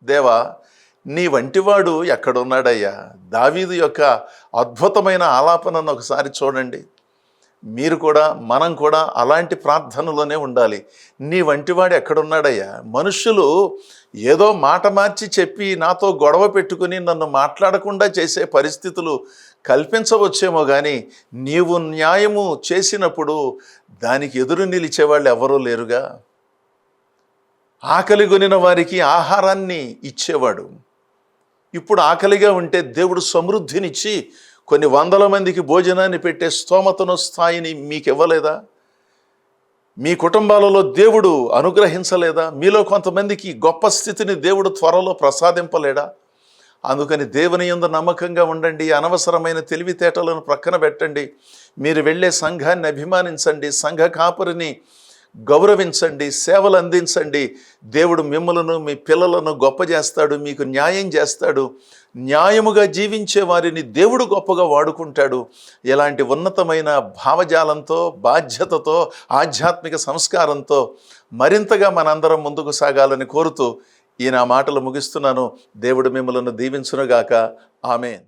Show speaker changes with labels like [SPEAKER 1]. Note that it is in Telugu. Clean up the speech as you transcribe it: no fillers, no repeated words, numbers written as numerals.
[SPEAKER 1] దేవా, నీ వంటివాడు ఎక్కడున్నాడయ్యా? దావీదు యొక్క అద్భుతమైన ఆలాపనను ఒకసారి చూడండి. మీరు కూడా, మనం కూడా అలాంటి ప్రార్థనలోనే ఉండాలి. నీ వంటివాడు ఎక్కడున్నాడయ్యా? మనుషులు ఏదో మాట మార్చి చెప్పి నాతో గొడవ పెట్టుకుని నన్ను మాట్లాడకుండా చేసే పరిస్థితులు కల్పించవచ్చేమో కానీ నీవు న్యాయము చేసినప్పుడు దానికి ఎదురు నిలిచేవాళ్ళు ఎవరూ లేరుగా. ఆకలి కొనిన వారికి ఆహారాన్ని ఇచ్చేవాడు. ఇప్పుడు ఆకలిగా ఉంటే దేవుడు సమృద్ధినిచ్చి కొన్ని వందల మందికి భోజనాన్ని పెట్టే స్తోమతను, స్థాయిని మీకు ఇవ్వలేదా? మీ కుటుంబాలలో దేవుడు అనుగ్రహించలేదా? మీలో కొంతమందికి గొప్ప స్థితిని దేవుడు త్వరలో ప్రసాదింపలేడా? అందుకని దేవుని యందు నమ్మకంగా ఉండండి. అనవసరమైన తెలివితేటలను ప్రక్కన పెట్టండి. మీరు వెళ్ళే సంఘాన్ని అభిమానించండి, సంఘ కాపరిని గౌరవించండి, సేవలు అందించండి. దేవుడు మిమ్మలను, మీ పిల్లలను గొప్ప చేస్తాడు, మీకు న్యాయం చేస్తాడు. న్యాయముగా జీవించే వారిని దేవుడు గొప్పగా వాడుకుంటాడు. ఇలాంటి ఉన్నతమైన భావజాలంతో, బాధ్యతతో, ఆధ్యాత్మిక సంస్కారంతో మరింతగా మనందరం ముందుకు సాగాలని కోరుతూ ఈ నా మాటలు ముగిస్తున్నాను. దేవుడు మిమ్మలను దీవించునుగాక. ఆమేన్.